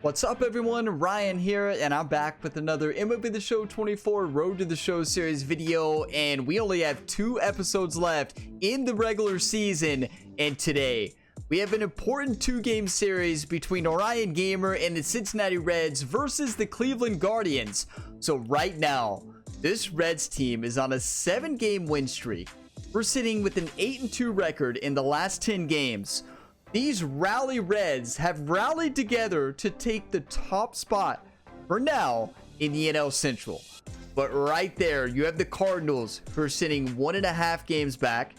What's up, everyone? Ryan here, and I'm back with another MLB The Show 24 Road to the Show series video, and we only have 2 episodes left in the regular season. And today we have an important 2-game series between Orion Gamer and the Cincinnati Reds versus the Cleveland Guardians. So right now, this Reds team is on a 7-game win streak. We're sitting with an 8-2 record in the last 10 games. These Rally Reds have rallied together to take the top spot for now in the NL Central. But right there, you have the Cardinals, who are sitting 1.5 games back.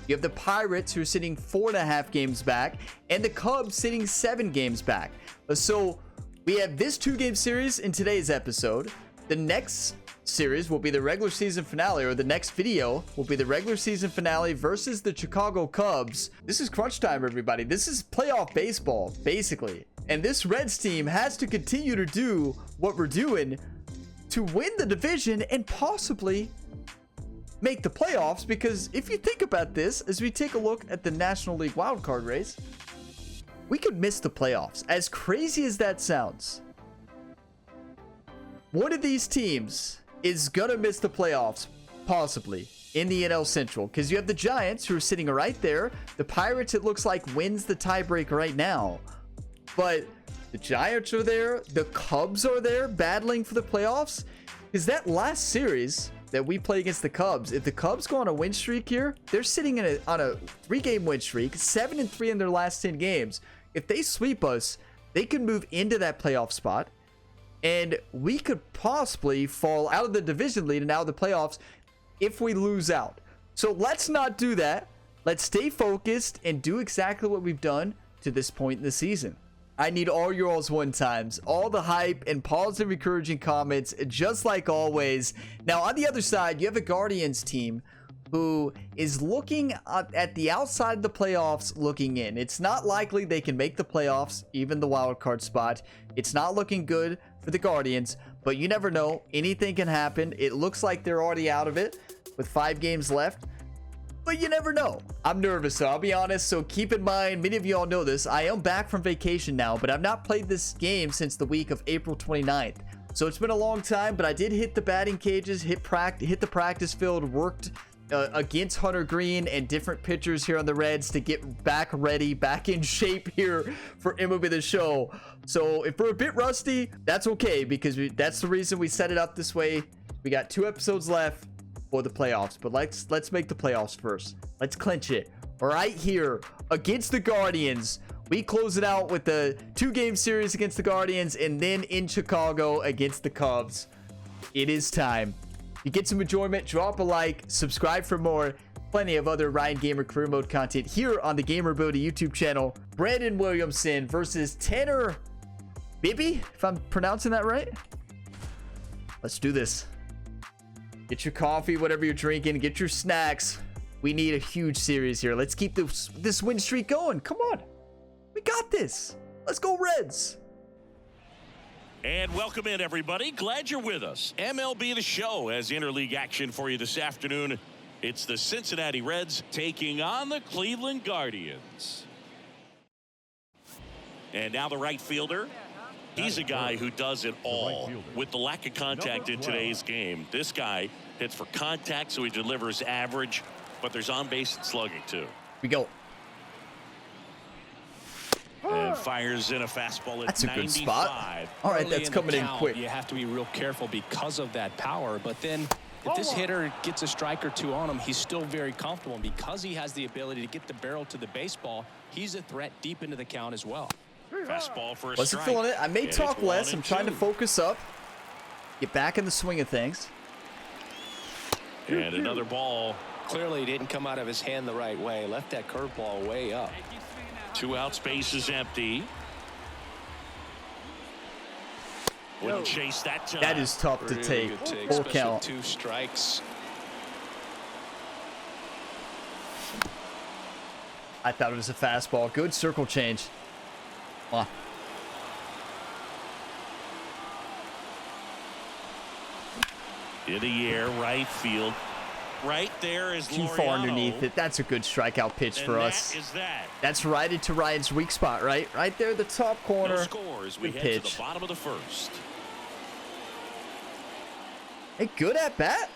You have the Pirates, who are sitting 4.5 games back. And the Cubs sitting 7 games back. So we have this 2-game series in today's episode. The next series will be the regular season finale, or the next video will be the regular season finale versus the Chicago Cubs. This is crunch time, everybody. This is playoff baseball, basically. And this Reds team has to continue to do what we're doing to win the division and possibly make the playoffs. Because if you think about this, as we take a look at the National League wildcard race, we could miss the playoffs. As crazy as that sounds, one of these teams is gonna miss the playoffs, possibly, in the NL Central. Because you have the Giants, who are sitting right there. The Pirates, it looks like, wins the tiebreak right now. But the Giants are there. The Cubs are there, battling for the playoffs. Because that last series that we play against the Cubs, if the Cubs go on a win streak here, they're sitting on a 3-game win streak, 7-3 in their last 10 games. If they sweep us, they can move into that playoff spot. And we could possibly fall out of the division lead and out of the playoffs if we lose out. So let's not do that. Let's stay focused and do exactly what we've done to this point in the season. I need all your all's one times, all the hype and positive encouraging comments, just like always. Now, on the other side, you have a Guardians team who is looking at the outside of the playoffs, looking in. It's not likely they can make the playoffs, even the wild card spot. It's not looking good for the Guardians, but you never know. Anything can happen. It looks like they're already out of it with 5 games left, but you never know. I'm nervous, so I'll be honest. So keep in mind, many of you all know this, I am back from vacation now, but I've not played this game since the week of April 29th. So it's been a long time, but I did hit the batting cages, hit the practice field, worked against Hunter Green and different pitchers here on the Reds to get back ready, back in shape here for MLB The Show. So if we're a bit rusty, that's okay, because that's the reason we set it up this way. We got 2 episodes left for the playoffs, but let's make the playoffs first. Let's clinch it right here against the Guardians. We close it out with the 2-game series against the Guardians, and then in Chicago against the Cubs. It is time. You get some enjoyment, drop a like, subscribe for more. Plenty of other Ryan Gamer career mode content here on the Gamer Ability YouTube channel. Brandon Williamson versus Tanner Bibby, if I'm pronouncing that right. Let's do this. Get your coffee, whatever you're drinking, get your snacks. We need a huge series here. Let's keep this win streak going. Come on. We got this. Let's go, Reds. And welcome in, everybody. Glad you're with us. MLB The Show has interleague action for you this afternoon. It's the Cincinnati Reds taking on the Cleveland Guardians. And now the right fielder. He's a guy who does it all. With the lack of contact in today's game, this guy hits for contact, so he delivers average, but there's on-base and slugging, too. We go. And fires in a fastball at 95. That's a good spot. All right, that's coming in quick. You have to be real careful because of that power. But then if this hitter gets a strike or 2 on him, he's still very comfortable. And because he has the ability to get the barrel to the baseball, he's a threat deep into the count as well. Fastball for a Wasn't strike. feeling it. I may talk less. I'm trying to focus up. Get back in the swing of things. And another ball. Clearly he didn't come out of his hand the right way. Left that curveball way up. 2 out, space is empty. Wouldn't chase that time. That is tough to take. Full count. 2 strikes. I thought it was a fastball. Good circle change. Come on. In the air, right field. right there is Too far underneath it. That's a good strikeout pitch for us. That is that. That's right into Ryan's weak spot, right? Right there, the top corner. No scores. We Good head to pitch. the bottom of the first. Hey, good at bat.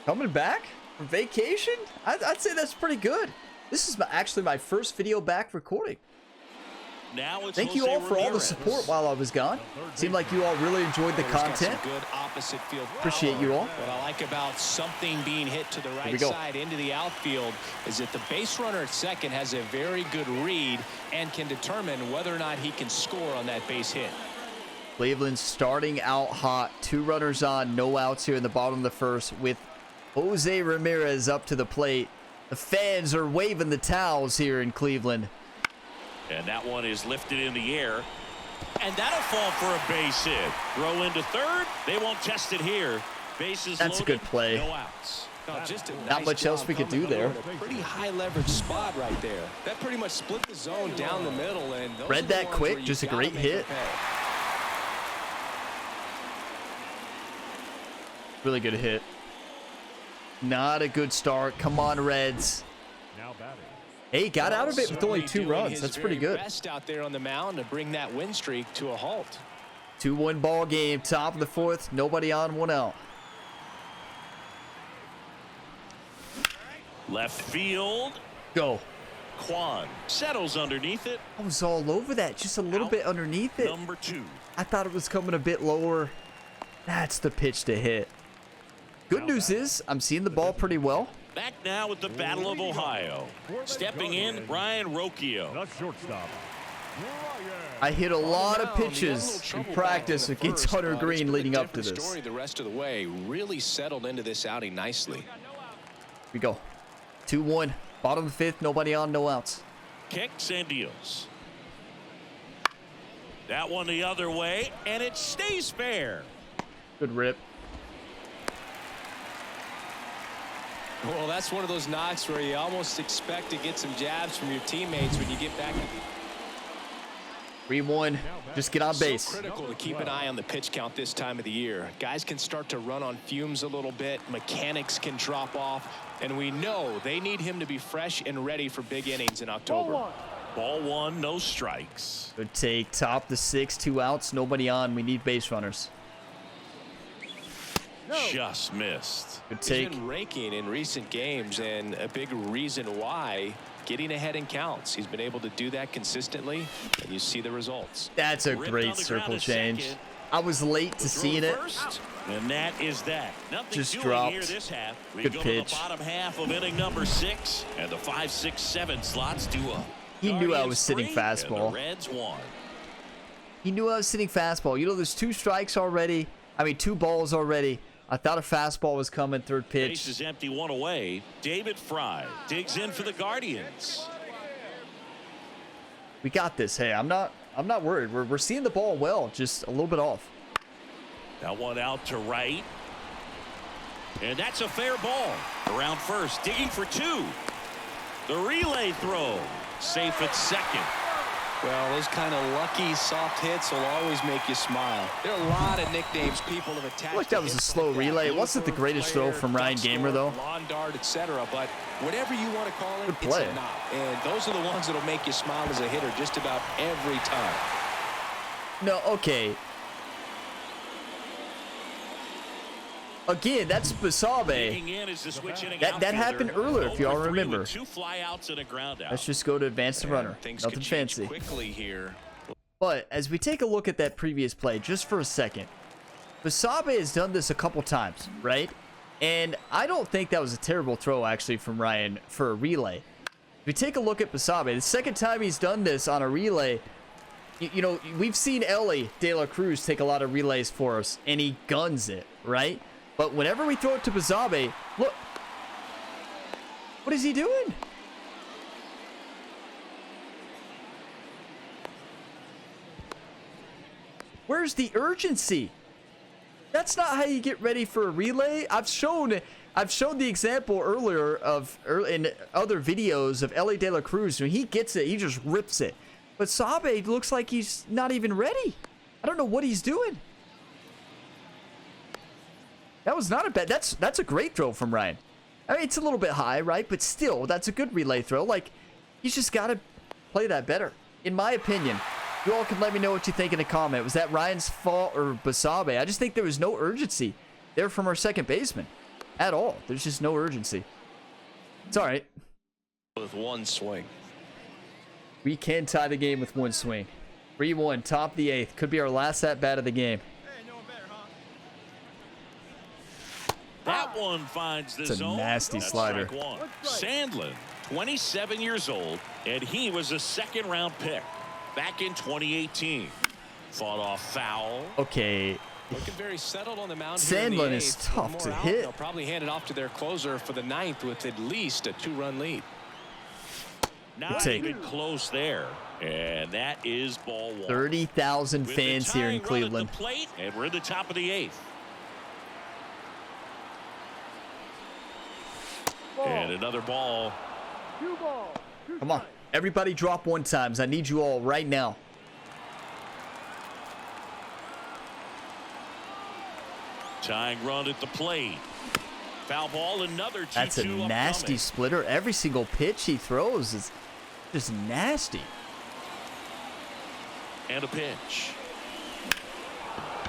Coming back from vacation. I'd say that's pretty good. This is actually my first video back recording. Now it's Thank you all for all the support while I was gone. Seemed like you all really enjoyed the content. Good opposite field power. Appreciate you all. What I like about something being hit to the we right go. side into the outfield is that the base runner at second has a very good read and can determine whether or not he can score on that base hit. Cleveland starting out hot. 2 runners on, no outs here in the bottom of the first with Jose Ramirez up to the plate. The fans are waving the towels here in Cleveland. And that one is lifted in the air. And that'll fall for a base hit. Throw into third. They won't test it here. Bases That's a loaded, good play. No outs. Just a Not nice much else job we could coming do there. over at a pretty high leverage spot right there. That pretty much split the zone down the middle. And those Read are the that ones quick, where you just a gotta great make 'em hit. pay. Really good hit. Not a good start. Come on, Reds. Hey, got out of it with only 2 Doing runs. his That's pretty very good. Best out there on the mound to bring that win streak to a halt. 2-1 ball game. Top of the 4th. Nobody on, 1 out. Left field. Go. Quan settles underneath it. I was all over that. Just a little bit underneath it. Number 2. I thought it was coming a bit lower. That's the pitch to hit. Good news is I'm seeing the ball pretty well. Back now with the Battle of Ohio. Stepping in, Ryan Rocchio. I hit a lot of pitches in practice against Hunter Green leading up to this. Story the rest of the way. Really settled into this outing nicely. Here we go. 2-1. Bottom of the 5th. Nobody on. No outs. Kicks and deals. That one the other way, and it stays fair. Good rip. Well, that's one of those knocks where you almost expect to get some jabs from your teammates when you get back. 3-1. Just get on base. So critical to keep an eye on the pitch count this time of the year. Guys can start to run on fumes a little bit. Mechanics can drop off. And we know they need him to be fresh and ready for big innings in October. Ball 1, no strikes. Good take. Top the 6. 2 outs. Nobody on. We need base runners. Just missed. Good He's take. been raking in recent games, and a big reason why getting ahead in counts. He's been able to do that consistently, and you see the results. That's a Ripped on great the circle ground to change. second. I was late to seeing it. First, and that is that. Nothing Just doing dropped. here this half. We Good go pitch. to the bottom half of inning number 6, and the 5, 6, 7 slots do up. He knew I was Guardians sitting 3, fastball. And the Reds 1. He knew I was sitting fastball. You know, there's 2 strikes already. I mean, 2 balls already. I thought a fastball was coming. 3rd pitch. Base is empty, 1 away. David Fry digs in for the Guardians. We got this. Hey, I'm not worried. We're seeing the ball well, just a little bit off. That one out to right. And that's a fair ball. Around first, digging for 2. The relay throw. Safe at second. Well, those kind of lucky soft hits will always make you smile. There are a lot of nicknames people have attached. I feel like that was a slow relay. It wasn't the greatest throw from Ryan Gamer, though. Lawn dart, etc. But whatever you want to call it, Good it's play. a knock. And those are the ones that'll make you smile as a hitter just about every time. No, okay. Again, that's Basabe. Digging in is the switch inning That outfielder. happened earlier, if y'all 0 for 3 remember. with 2 flyouts and a ground out. Let's just go to advance the runner. Things Nothing could change fancy. quickly here. But as we take a look at that previous play, just for a second, Basabe has done this a couple times, right? And I don't think that was a terrible throw, actually, from Ryan for a relay. If we take a look at Basabe, the second time he's done this on a relay, you know, we've seen Ellie De La Cruz take a lot of relays for us, and he guns it, right? But whenever we throw it to Basabe, look, what is he doing? Where's the urgency? That's not how you get ready for a relay. I've shown the example earlier in other videos of Ellie De La Cruz. When he gets it, he just rips it. But Sabe looks like he's not even ready. I don't know what he's doing. That was not a bad. That's a great throw from Ryan. I mean, it's a little bit high, right? But still, that's a good relay throw. Like, he's just got to play that better, in my opinion. You all can let me know what you think in a comment. Was that Ryan's fault or Basabe? I just think there was no urgency there from our second baseman at all. There's just no urgency. It's all right. With one swing. We can tie the game with one swing. 3-1, top of the 8th. Could be our last at-bat of the game. That one finds the It's a zone. nasty That's slider. strike one. Sandlin, 27 years old, and he was a second-round pick back in 2018. Fought off foul. Okay. Looking very settled on the mound. Sandlin is tough to hit. They'll probably hand it off to their closer for the 9th with at least a 2-run lead. Not even close there. And that is ball one. 30,000 fans here in Cleveland. Plate, and we're at the top of the 8th. And another ball. Come on. Everybody drop one times. I need you all right now. Tying run at the plate. Foul ball, another 2-2. That's a nasty upcoming. splitter. Every single pitch he throws is just nasty. And a pitch.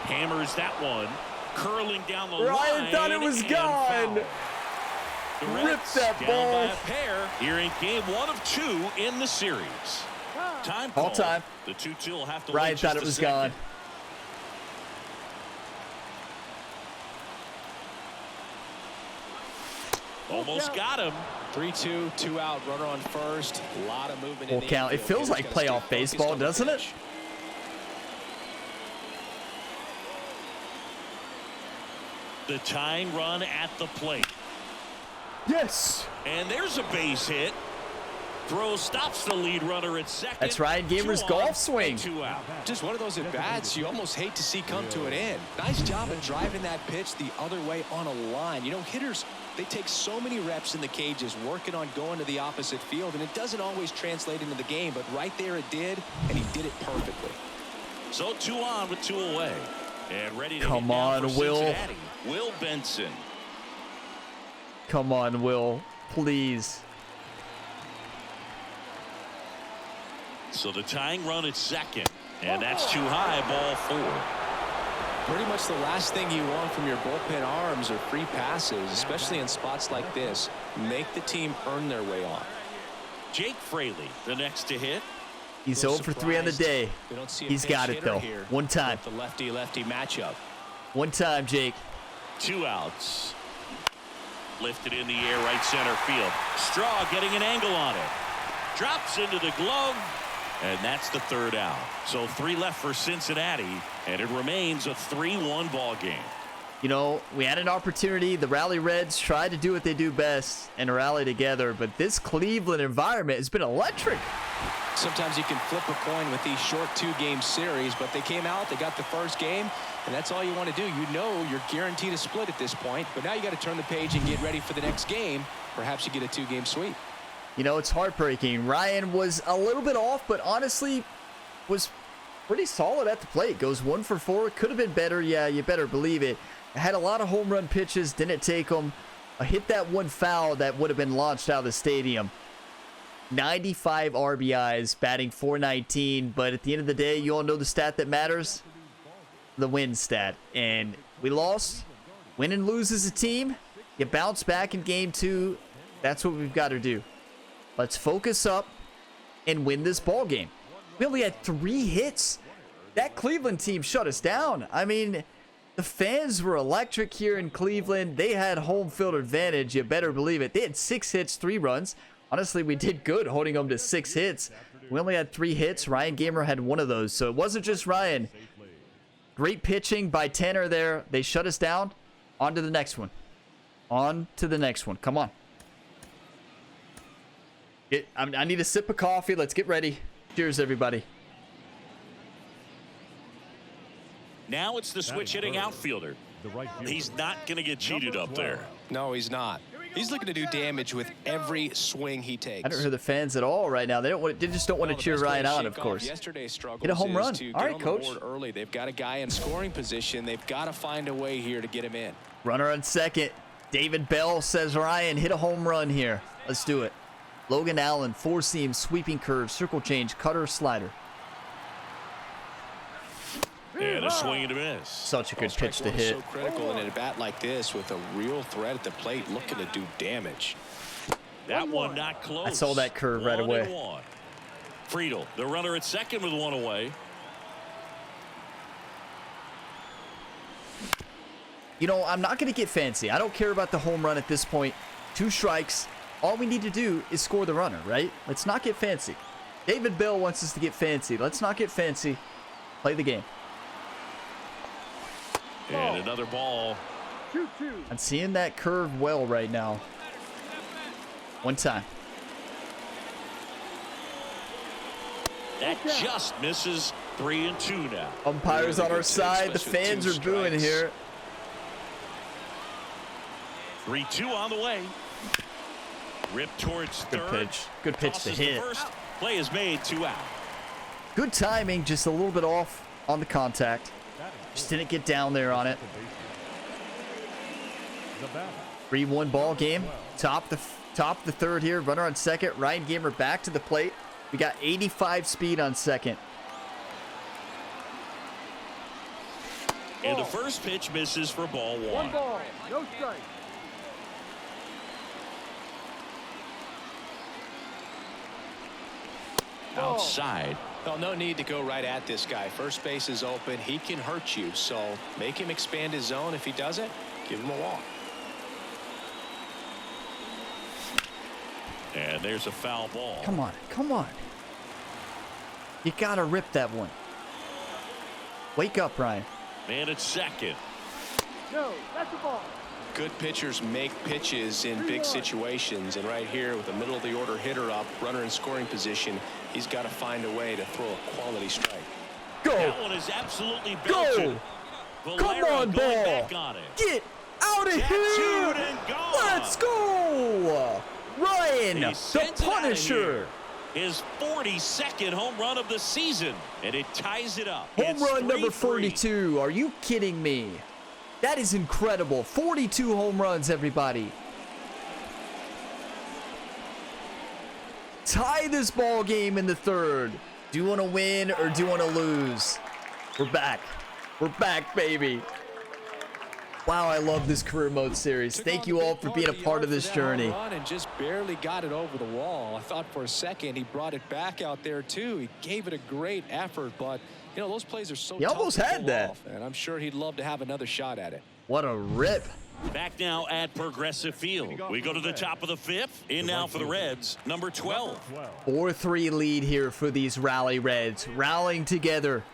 Hammers that one. Curling down the line. Ryan thought it was gone. Rip that down ball. by a pair here in game 1 of 2 in the series. Time All call. time. The 2-2 will have to Ryan wait thought just it was a second. gone. Almost got him. 3-2, 2 out, runner on first. A lot of movement Full in the count. It infield. feels like Hitters gotta playoff stay focused baseball, on the doesn't it? pitch. The tying run at the plate. Yes. And there's a base hit. Throw stops the lead runner at second. That's Ryan Gamer's 2 on golf swing. and 2 out. Just one of those at-bats you almost hate to see come to an end. Nice job of driving that pitch the other way on a line. You know, hitters, they take so many reps in the cages working on going to the opposite field, and it doesn't always translate into the game, but right there it did, and he did it perfectly. So 2 on with 2 away. And ready to Come hit now on, for Will. Cincinnati. Will Benson. Come on, Will. Please. So the tying run at second. And that's too high, ball 4. Pretty much the last thing you want from your bullpen arms are free passes, especially in spots like this. Make the team earn their way on. Jake Fraley, the next to hit. He's 0 for 3 on the day. We don't see a He's pinch got it, hitter though. here One time. with the lefty-lefty matchup. One time, Jake. 2 outs. Lifted in the air, right center field. Straw getting an angle on it. Drops into the glove. And that's the 3rd out. So 3 left for Cincinnati. And it remains a 3-1 ball game. You know, we had an opportunity. The Rally Reds tried to do what they do best and rally together. But this Cleveland environment has been electric. Sometimes you can flip a coin with these short 2-game series, but they came out, they got the first game, and that's all you want to do. You know you're guaranteed a split at this point, but now you got to turn the page and get ready for the next game. Perhaps you get a 2-game sweep. You know, it's heartbreaking. Ryan was a little bit off, but honestly was pretty solid at the plate. Goes 1 for 4. Could have been better. Yeah, you better believe it. Had a lot of home run pitches. Didn't take them. Hit that one foul that would have been launched out of the stadium. 95 RBIs, batting .419. But at the end of the day, you all know the stat that matters. The win stat. And we lost. Win and lose as a team. You bounce back in game 2. That's what we've got to do. Let's focus up and win this ball game. We only had 3 hits. That Cleveland team shut us down. I mean, the fans were electric here in Cleveland. They had home field advantage. You better believe it. They had 6 hits, 3 runs. Honestly, we did good holding them to 6 hits. We only had 3 hits. Ryan Gamer had 1 of those. So it wasn't just Ryan. Great pitching by Tanner there. They shut us down. On to the next one. On to the next one. Come on. I need a sip of coffee. Let's get ready. Cheers, everybody. Now it's the switch hitting outfielder. He's not going to get cheated up there. No, he's not. He's looking to do damage with every swing he takes. I don't hear the fans at all right now. They just don't want to cheer Ryan on, of course. Yesterday's struggle Hit a home run. to All get right, on the coach. board early. They've got a guy in scoring position. They've got to find a way here to get him in. Runner on second. David Bell says, Ryan, hit a home run here. Let's do it. Logan Allen, four seam, sweeping curve, circle change, cutter, slider. And a swing and a miss. Such a good pitch to hit. So critical in a bat like this with a real threat at the plate looking to do damage. That one not close. I saw that curve right away. 1-1. Friedel, the runner at second with one away. You know, I'm not going to get fancy. I don't care about the home run at this point. 2 strikes. All we need to do is score the runner, right? Let's not get fancy. David Bell wants us to get fancy. Let's not get fancy. Play the game. And another ball. I'm seeing that curve well right now. One time. That just misses. 3-2 now. Umpires on our side. The fans are booing here. 3-2 on the way. Rip towards third. Good pitch. Good pitch to hit. First. Play is made, 2 out. Good timing, just a little bit off on the contact. Just didn't get down there on it. 3-1 ball game. Top the third here. Runner on second. Ryan Gamer back to the plate. We got 85 speed on second. And the first pitch misses for ball 1. 1 ball, no strike. Outside. Well, no need to go right at this guy. First base is open. He can hurt you. So make him expand his zone. If he doesn't, give him a walk. And there's a foul ball. Come on. Come on. You got to rip that one. Wake up, Ryan. Man at second. No, that's a ball. Good pitchers make pitches in big situations. And right here with the middle of the order hitter up, runner in scoring position, he's got to find a way to throw a quality strike. Go. That one is absolutely Go. belted. Come on, ball. Back on it. Get out of here. And gone. Let's go. Ryan, He the sends it out of Punisher. here. His 42nd home run of the season. And it ties it up. Home It's run number 3-3. 42. Are you kidding me? That is incredible. 42 home runs, everybody. Tie this ball game in the third. Do you want to win or do you want to lose? We're back. We're back, baby. Wow, I love this career mode series. Thank you all for being a part of this journey. And just barely got it over the wall. I thought for a second he brought it back out there too. He gave it a great effort, but you know those plays are so He tough almost to had pull that. off, and I'm sure he'd love to have another shot at it. What a rip. Back now at Progressive Field. We go to the top of the 5th. In now for the Reds, number 12. 4-3 lead here for these Rally Reds. Rallying together.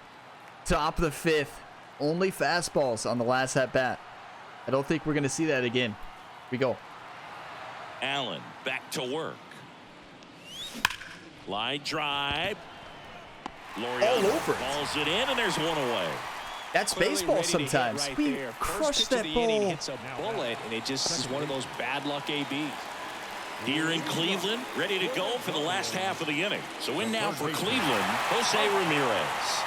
Top of the 5th. Only fastballs on the last at bat. I don't think we're going to see that again. Here we go. Allen back to work. Line drive. All over it. Balls it in, and there's one away. That's Clearly baseball ready to hit sometimes. right We there. First crush pitch of that the inning ball. hits a bullet, and it just is one of those bad luck ABs. Here in Cleveland, ready to go for the last half of the inning. So in now for Cleveland, Jose Ramirez.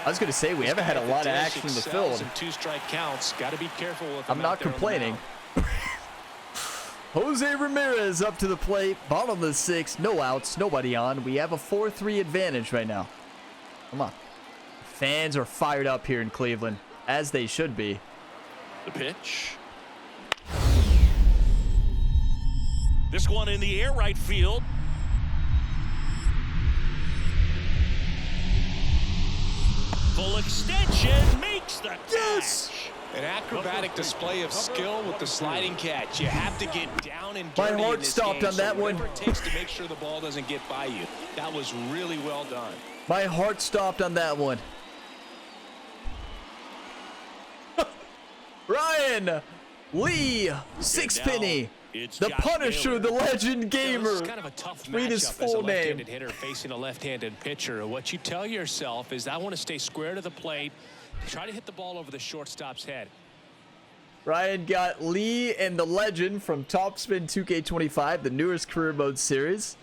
I was going to say, we haven't had a lot of action in the field. 2 strike counts. Got to be careful with I'm him not out there on the complaining. mound. Jose Ramirez up to the plate. Bottom of the 6th. No outs. Nobody on. We have a 4-3 advantage right now. Come on. Fans are fired up here in Cleveland, as they should be. The pitch. This one in the air, right field. Full extension makes the catch. Yes! An acrobatic display of skill with the sliding catch. You have to get down and My dirty heart in this stopped game, on that so one. whatever it takes to make sure the ball doesn't get by you. That was really well done. My heart stopped on that one. Ryan Lee Sixpenny, it's the Josh Punisher, Naylor. the legend This gamer. is kind of a tough Read his matchup as a full name. left-handed hitter facing a left-handed pitcher. What you tell yourself is, I want to stay square to the plate, try to hit the ball over the shortstop's head. Ryan got Lee and the legend from Topspin 2K25, the newest career mode series.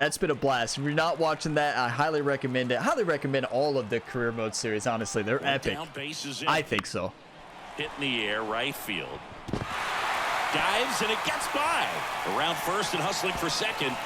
That's been a blast. If you're not watching that, I highly recommend it. I highly recommend all of the career mode series, honestly. They're epic. Down bases in. I think so. Hit in the air, right field. Dives, and it gets by. Around first and hustling for second.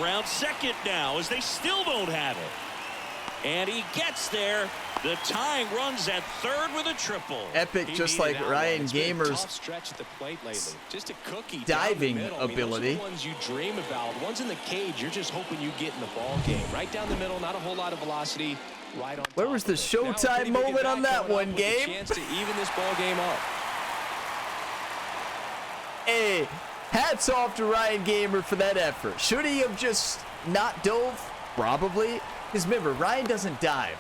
Around second now as they still don't have it. And he gets there. The tying runs at third with a triple. Epic, just like Ryan Gamer's stretch at the plate lately. Just a cookie diving down the middle. ability. I mean, those are the ones you dream about. Ones in the cage, you're just hoping you get in the ball game. Right down the middle, not a whole lot of velocity. Right on. Where was the Showtime moment on that one, Game? Chance to even this ball game up. Hey, hats off to Ryan Gamer for that effort. Should he have just not dove? Probably. Because remember, Ryan doesn't dive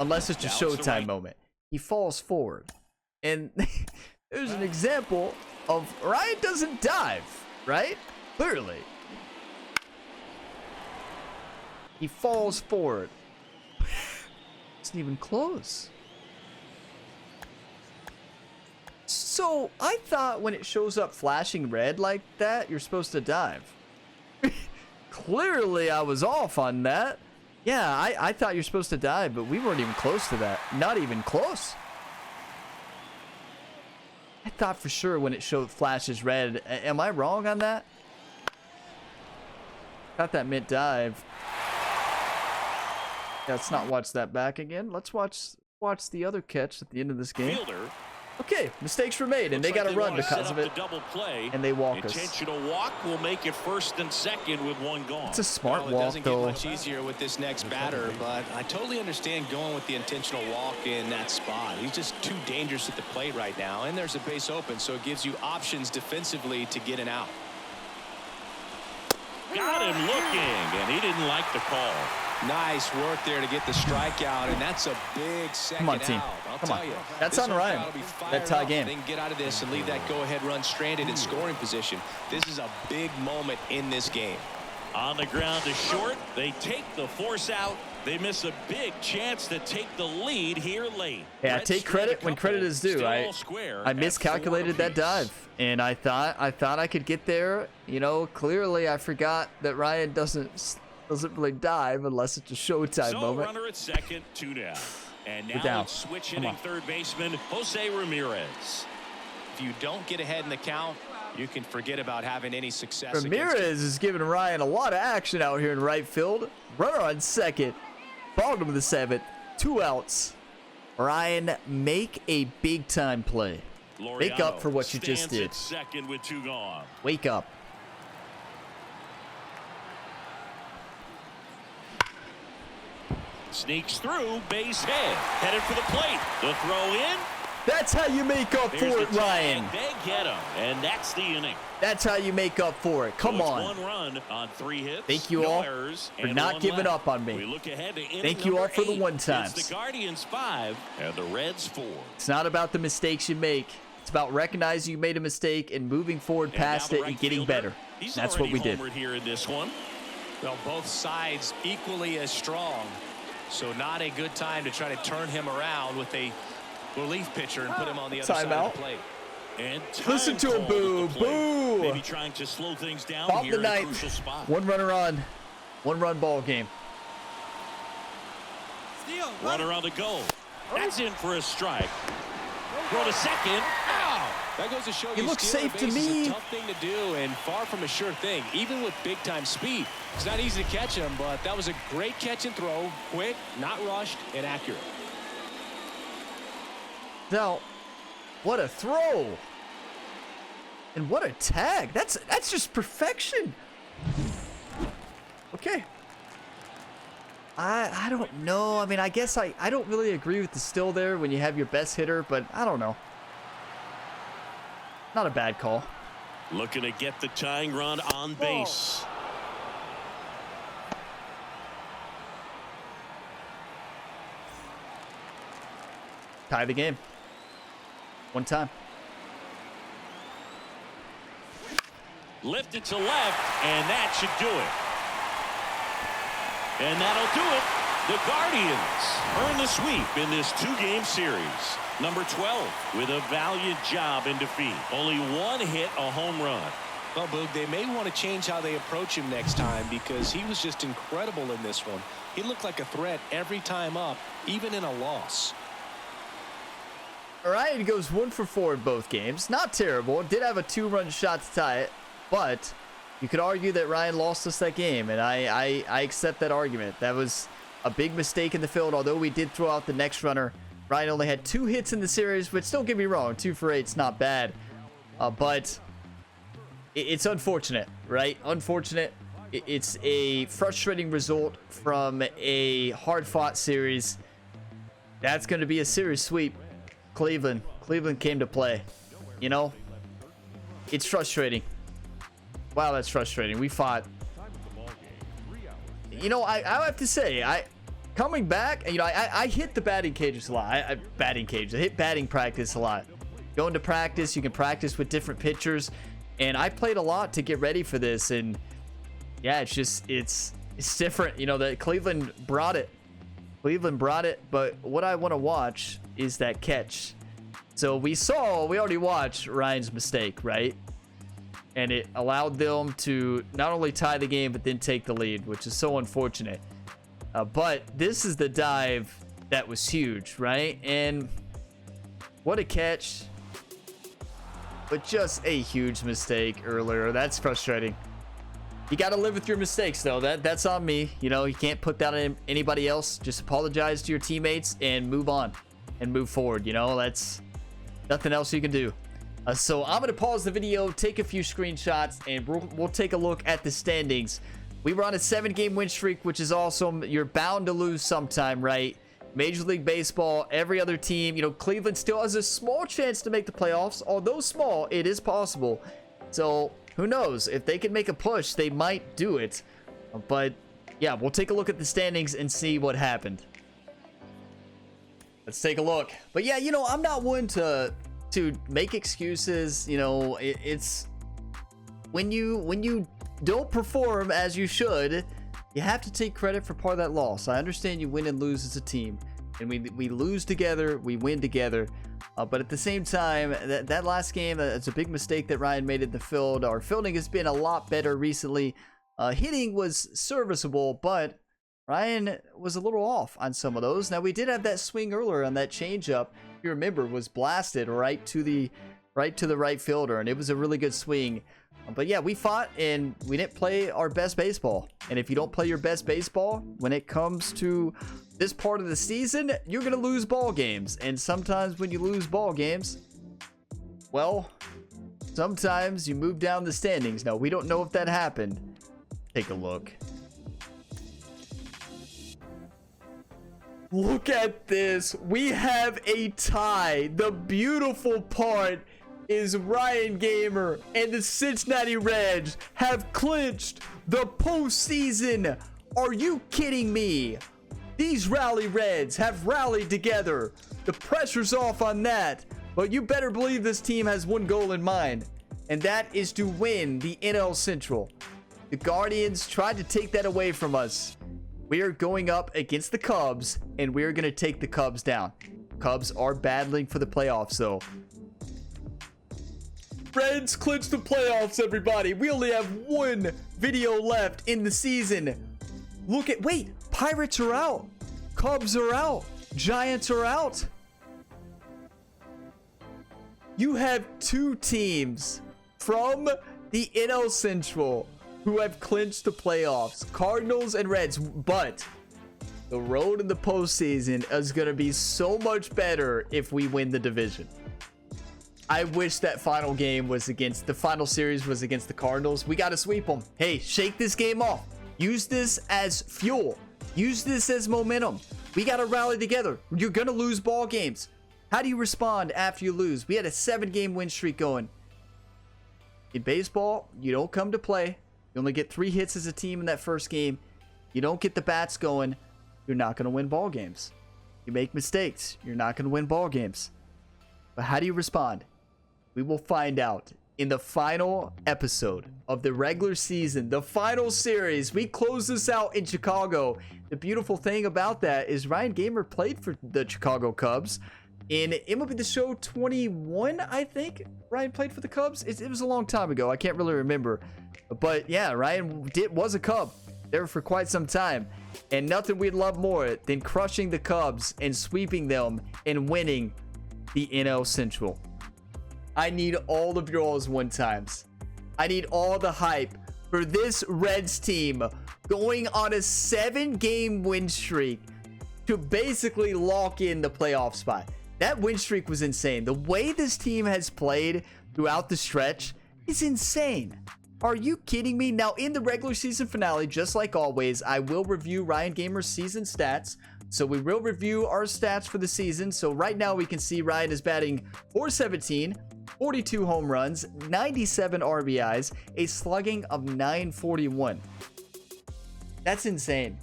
unless it's a Showtime moment. He falls forward. And there's an example of Ryan doesn't dive, right? Clearly. He falls forward. It's not even close. So, I thought when it shows up flashing red like that, you're supposed to dive. Clearly, I was off on that. Yeah, I thought you're supposed to dive, but we weren't even close to that. Not even close. I thought for sure when it showed flashes red. Am I wrong on that? Thought that meant dive. Yeah, let's not watch that back again. Let's watch the other catch at the end of this game. Fielder. Okay, mistakes were made, and they got to run because of it. Double play. And they walk us. Intentional walk will make it first and second with one gone. It's a smart It walk, doesn't though. get much easier with this next batter, but I totally understand going with the intentional walk in that spot. He's just too dangerous at the plate right now, and there's a base open, so it gives you options defensively to get an out. Got him looking, and he didn't like the call. Nice work there to get the strikeout, and that's a big second Come on, team. out. I'll Come tell on. you, That's this on whole Ryan. crowd will be fired That tie up. game. They can get out of this and leave that go-ahead run stranded in scoring position. This is a big moment in this game. On the ground to short. They take the force out. They miss a big chance to take the lead here late. Yeah, Reds take straight credit a when couple, credit is due. still I all square I at miscalculated 4 that apiece. dive, and I thought I could get there. You know, clearly I forgot that Ryan doesn't really dive unless it's a Showtime So moment. runner at second, 2 down. And We're now down. it's switch Come hitting on. third baseman Jose Ramirez. If you don't get ahead in the count, you can forget about having any success against it. Ramirez is giving Ryan a lot of action out here in right field. Runner on second, bottom of the 7th, 2 outs. Ryan, make a big time play. Wake up for what you just stands did. at second with 2 gone. Wake up. Sneaks through, base hit. Headed for the plate. The throw in. That's how you make up There's for the it, tag. Ryan. They get him, and that's the inning. That's how you make up for it. Come So it's on. 1 run on 3 hits. Thank you no all errors, for and not 1 giving left. up on me. We look ahead to inning Thank you all number for the 8. one It's times. the Guardians 5 and the Reds 4. It's not about the mistakes you make. It's about recognizing you made a mistake and moving forward past it and getting better. He's That's what we already did. homered here in this one. Well, both sides equally as strong. So not a good time to try to turn him around with a relief pitcher and put him on the other side Timeout. of the plate. And Listen to him, time called boo, at the plate. boo. Maybe trying to slow things down Bottom here of the in a 9th. crucial spot. 1 runner on. 1 run ball game. Runner on the goal. That's in for a strike. Throw to second. Ow! That goes to show He you looks stealing safe to base is me. a tough thing to do and far from a sure thing, even with big-time speed. It's not easy to catch him, but that was a great catch and throw. Quick, not rushed, and accurate. Now, what a throw. And what a tag. That's just perfection. Okay. I don't know. I mean, I guess I don't really agree with the still there when you have your best hitter, but I don't know. Not a bad call. Looking to get the tying run on base. Tie the game. 1 time. Lifted to left, and that should do it. And that'll do it. The Guardians earn the sweep in this 2-game series. Number 12 with a valiant job in defeat. Only 1 hit, a home run. Well, Boog, they may want to change how they approach him next time because he was just incredible in this one. He looked like a threat every time up, even in a loss. Ryan goes 1 for 4 in both games. Not terrible. Did have a 2-run shot to tie it, but you could argue that Ryan lost us that game, and I accept that argument. That was a big mistake in the field, although we did throw out the next runner. Ryan only had 2 hits in the series, which don't get me wrong, 2 for 8's not bad, but it's unfortunate, right? Unfortunate. It's a frustrating result from a hard-fought series. That's going to be a series sweep. Cleveland came to play. You know, it's frustrating. Wow, that's frustrating. We fought. You know, I have to say, coming back, you know, I hit the batting cages a lot. I hit batting practice a lot. Going to practice, you can practice with different pitchers, and I played a lot to get ready for this. And yeah, it's different. You know, that Cleveland brought it. But what I want to watch is that catch. So we already watched Ryan's mistake, right? And it allowed them to not only tie the game, but then take the lead, which is so unfortunate. But this is the dive that was huge, right? And what a catch. But just a huge mistake earlier. That's frustrating. You got to live with your mistakes, though. That's on me. You know, you can't put that on anybody else. Just apologize to your teammates and move on and move forward. You know, that's nothing else you can do. So I'm going to pause the video, take a few screenshots, and we'll take a look at the standings. We were on a 7-game win streak, which is awesome. You're bound to lose sometime, right? Major League Baseball, every other team. You know, Cleveland still has a small chance to make the playoffs. Although small, it is possible. So who knows? If they can make a push, they might do it. But yeah, we'll take a look at the standings and see what happened. Let's take a look. But yeah, you know, I'm not one to make excuses. You know, it's when you don't perform as you should, you have to take credit for part of that loss. I understand you win and lose as a team, and we lose together, we win together. But at the same time, that last game, that's a big mistake that Ryan made in the field. Our fielding has been a lot better recently. Hitting was serviceable, but Ryan was a little off on some of those. Now, we did have that swing earlier on that changeup. If you remember, was blasted right to the right fielder, and it was a really good swing. But yeah, we fought and we didn't play our best baseball. And if you don't play your best baseball when it comes to this part of the season, you're going to lose ball games. And sometimes when you lose ball games, well, sometimes you move down the standings. Now, we don't know if that happened. Take a look. Look at this. We have a tie. The beautiful part is Ryan Gamer and the Cincinnati Reds have clinched the postseason. Are you kidding me? These Rally Reds have rallied together. The pressure's off on that, but you better believe this team has one goal in mind, and that is to win the NL Central. The Guardians tried to take that away from us. We are going up against the Cubs, and we are going to take the Cubs down. Cubs are battling for the playoffs, though. Reds clinched the playoffs, everybody. We only have one video left in the season. Wait, Pirates are out. Cubs are out. Giants are out. You have 2 teams from the NL Central who have clinched the playoffs. Cardinals and Reds. But the road in the postseason is going to be so much better if we win the division. I wish that final series was against the Cardinals. We got to sweep them. Hey, shake this game off. Use this as fuel. Use this as momentum. We got to rally together. You're going to lose ball games. How do you respond after you lose? We had a 7-game win streak going. In baseball, you don't come to play. You only get 3 hits as a team in that first game. You don't get the bats going. You're not going to win ball games. You make mistakes. You're not going to win ball games. But how do you respond? We will find out in the final episode of the regular season, the final series. We close this out in Chicago. The beautiful thing about that is Ryan Gamer played for the Chicago Cubs in MLB The Show 21, I think. Ryan played for the Cubs. It was a long time ago. I can't really remember. But yeah, Ryan was a Cub there for quite some time. And nothing we'd love more than crushing the Cubs and sweeping them and winning the NL Central. I need all of your all's one times. I need all the hype for this Reds team going on a 7-game win streak to basically lock in the playoff spot. That win streak was insane. The way this team has played throughout the stretch is insane. Are you kidding me? Now, in the regular season finale, just like always, I will review Ryan Gamer's season stats. So we will review our stats for the season. So right now we can see Ryan is batting .417, 42 home runs, 97 RBIs, a slugging of .941. That's insane.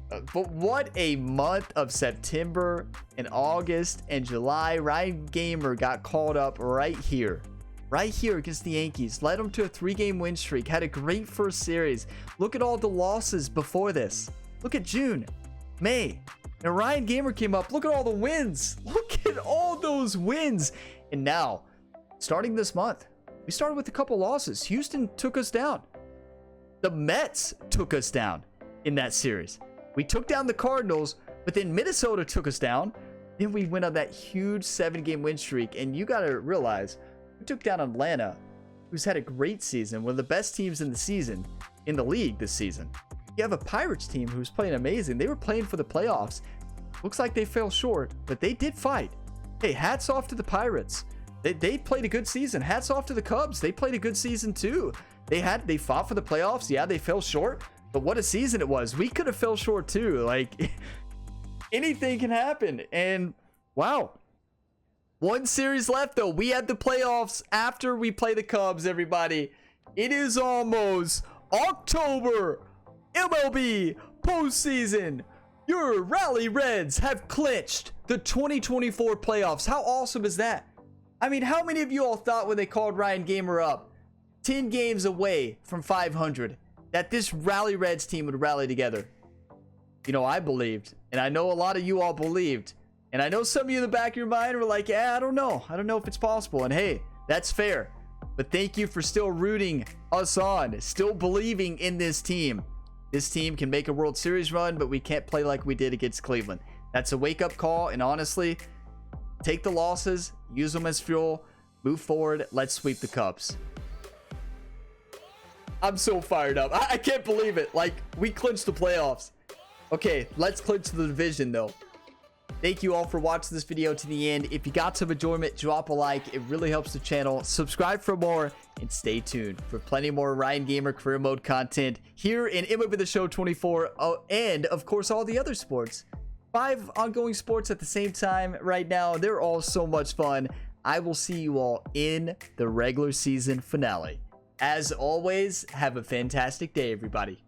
But what a month of September and August and July. Ryan Gamer got called up right here against the Yankees. Led them to a 3-game win streak. Had a great first series. Look at all the losses before this. Look at June, May. And Ryan Gamer came up. Look at all the wins. Look at all those wins. And now, starting this month, we started with a couple losses. Houston took us down. The Mets took us down in that series. We took down the Cardinals, but then Minnesota took us down. Then we went on that huge 7-game win streak. And you got to realize, we took down Atlanta, who's had a great season, one of the best teams in the season, in the league this season. You have a Pirates team who's playing amazing. They were playing for the playoffs. Looks like they fell short, but they did fight. Hey, hats off to the Pirates. They played a good season. Hats off to the Cubs. They played a good season too. They fought for the playoffs. Yeah, they fell short, but what a season it was. We could have fell short too. Like, anything can happen. And wow. One series left though. We have the playoffs after we play the Cubs, everybody. It is almost October. MLB postseason. Your Rally Reds have clinched the 2024 playoffs. How awesome is that? I mean, how many of you all thought when they called Ryan Gamer up 10 games away from 500 that this Rally Reds team would rally together? You know, I believed, and I know a lot of you all believed, and I know some of you in the back of your mind were like, yeah, I don't know if it's possible. And hey, that's fair, but thank you for still rooting us on, still believing in this team. This team can make a World Series run, but we can't play like we did against Cleveland. That's a wake-up call, and honestly, take the losses, use them as fuel, move forward, let's sweep the Cubs. I'm so fired up. I can't believe it. Like, we clinched the playoffs. Okay, let's clinch the division, though. Thank you all for watching this video to the end. If you got some enjoyment, drop a like. It really helps the channel. Subscribe for more, and stay tuned for plenty more Ryan Gamer career mode content here in MLB The Show 24, and of course all the other sports. 5 ongoing sports at the same time right now. They're all so much fun. I will see you all in the regular season finale. As always, have a fantastic day, everybody.